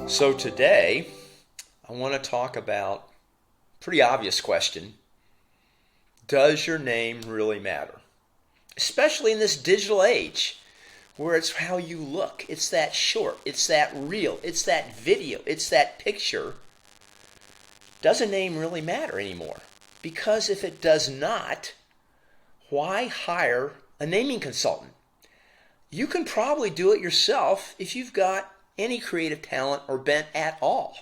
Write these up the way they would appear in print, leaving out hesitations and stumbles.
So today, I want to talk about a pretty obvious question. Does your name really matter? Especially in this digital age where it's how you look. It's that short, it's that reel, it's that video, it's that picture. Does a name really matter anymore? Because if it does not, why hire a naming consultant? You can probably do it yourself if you've got any creative talent or bent at all.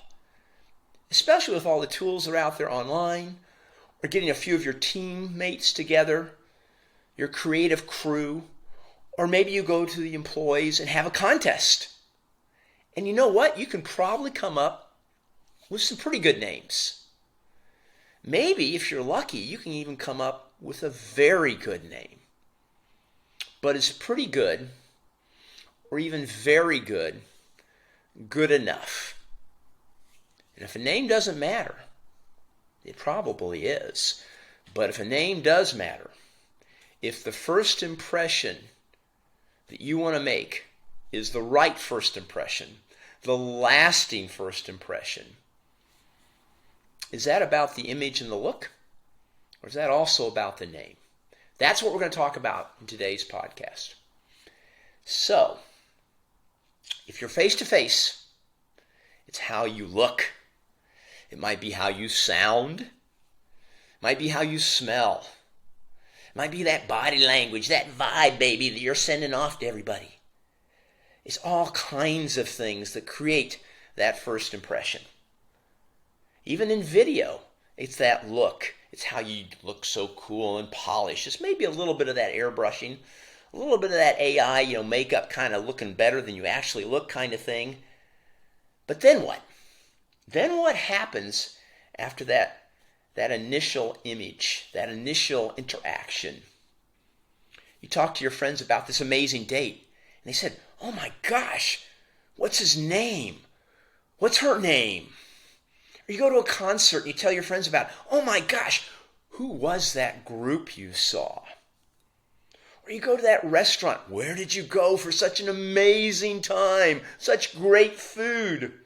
Especially with all the tools that are out there online, or getting a few of your teammates together, your creative crew, or maybe you go to the employees and have a contest. And you know what? You can probably come up with some pretty good names. Maybe, if you're lucky, you can even come up with a very good name. But it's pretty good, or even very good, good enough. And if a name doesn't matter, it probably is. But if a name does matter, if the first impression that you want to make is the right first impression, the lasting first impression, is that about the image and the look? Or is that also about the name? That's what we're going to talk about in today's podcast. So, if you're face to face, it's how you look. It might be how you sound. It might be how you smell. It might be that body language, that vibe, baby, that you're sending off to everybody. It's all kinds of things that create that first impression. Even in video, it's that look. It's how you look so cool and polished. It's maybe a little bit of that airbrushing, a little bit of that AI, makeup kind of looking better than you actually look kind of thing. But then what? Then what happens after that initial image, that initial interaction? You talk to your friends about this amazing date, and they said, "Oh my gosh, what's his name? What's her name?" Or you go to a concert and you tell your friends about, "Oh my gosh, who was that group you saw?" Or you go to that restaurant, "Where did you go for such an amazing time? Such great food?"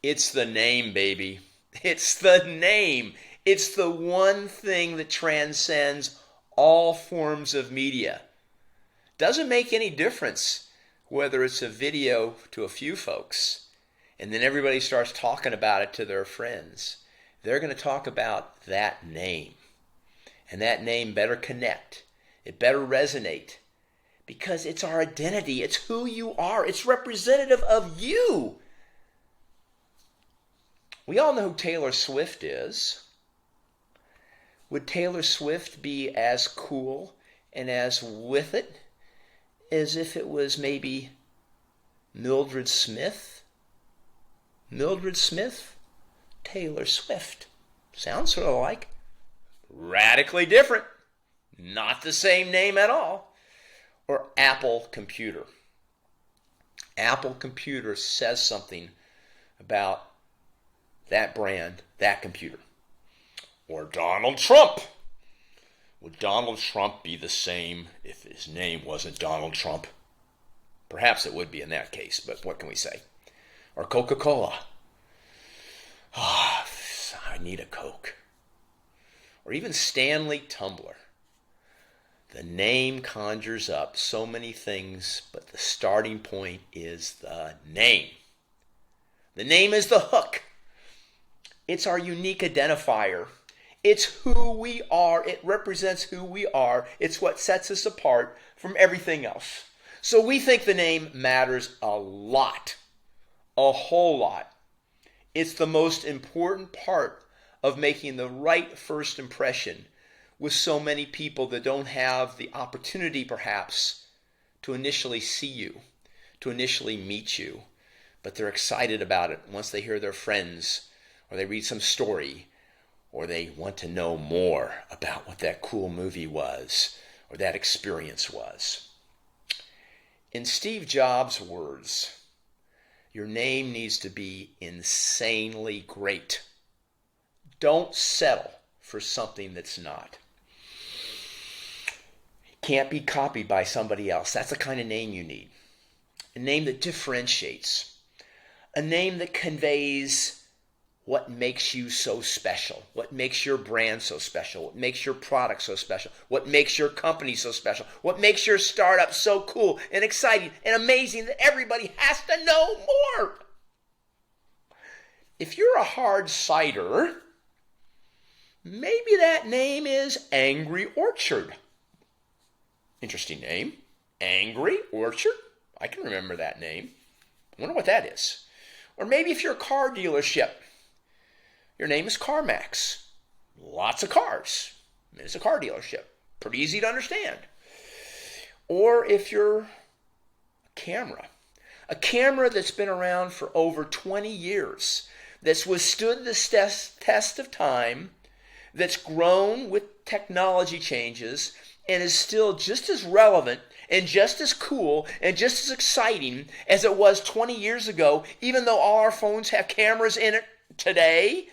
It's the name, baby. It's the name. It's the one thing that transcends all forms of media. Doesn't make any difference whether it's a video to a few folks and then everybody starts talking about it to their friends. They're going to talk about that name. And that name better connect. It better resonate. Because it's our identity. It's who you are. It's representative of you. We all know who Taylor Swift is. Would Taylor Swift be as cool and as with it as if it was maybe Mildred Smith? Mildred Smith? Taylor Swift. Sounds sort of like. Radically different. Not the same name at all. Or Apple Computer. Apple Computer says something about that brand, that computer. Or Donald Trump. Would Donald Trump be the same if his name wasn't Donald Trump? Perhaps it would be in that case, but what can we say? Or Coca-Cola. I need a Coke. Or even Stanley Tumbler. The name conjures up so many things, but the starting point is the name. The name is the hook. It's our unique identifier. It's who we are. It represents who we are. It's what sets us apart from everything else. So we think the name matters a lot. A whole lot. It's the most important part of making the right first impression with so many people that don't have the opportunity, perhaps, to initially see you, to initially meet you. But they're excited about it once they hear their friends, or they read some story, or they want to know more about what that cool movie was, or that experience was. In Steve Jobs' words, your name needs to be insanely great. Don't settle for something that's not. It can't be copied by somebody else. That's the kind of name you need. A name that differentiates. A name that conveys what makes you so special, what makes your brand so special, what makes your product so special, what makes your company so special, what makes your startup so cool and exciting and amazing that everybody has to know more. If you're a hard cider, maybe that name is Angry Orchard. Interesting name. Angry Orchard? I can remember that name. I wonder what that is. Or maybe if you're a car dealership, your name is CarMax. Lots of cars. It's a car dealership. Pretty easy to understand. Or if you're a camera that's been around for over 20 years, that's withstood the test of time, that's grown with technology changes, and is still just as relevant and just as cool and just as exciting as it was 20 years ago, even though all our phones have cameras in it today.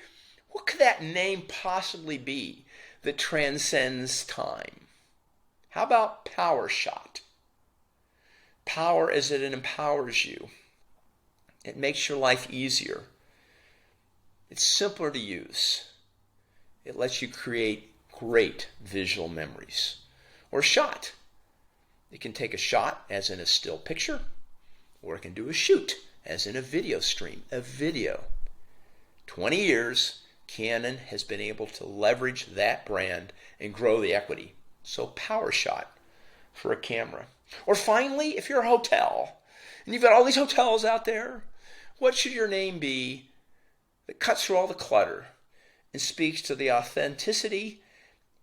What could that name possibly be that transcends time? How about Power Shot? Power is that it empowers you. It makes your life easier. It's simpler to use. It lets you create great visual memories. Or Shot. It can take a shot, as in a still picture, or it can do a shoot, as in a video stream, a video. 20 years, Canon has been able to leverage that brand and grow the equity. So Power Shot for a camera. Or finally, if you're a hotel, and you've got all these hotels out there, what should your name be that cuts through all the clutter and speaks to the authenticity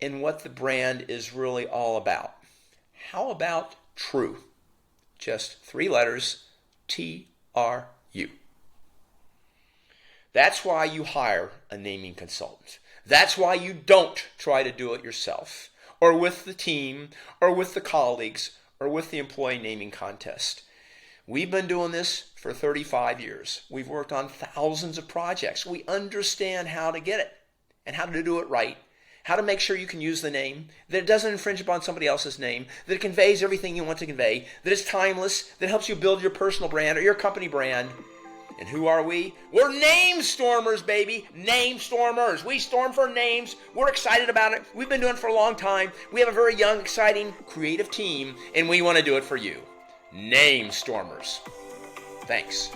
and what the brand is really all about? How about True? Just 3 letters, TRU. That's why you hire a naming consultant. That's why you don't try to do it yourself, or with the team, or with the colleagues, or with the employee naming contest. We've been doing this for 35 years. We've worked on thousands of projects. We understand how to get it and how to do it right, how to make sure you can use the name, that it doesn't infringe upon somebody else's name, that it conveys everything you want to convey, that it's timeless, that it helps you build your personal brand or your company brand. And who are we? We're NameStormers, baby. NameStormers. We storm for names. We're excited about it. We've been doing it for a long time. We have a very young, exciting, creative team, and we want to do it for you. NameStormers. Thanks.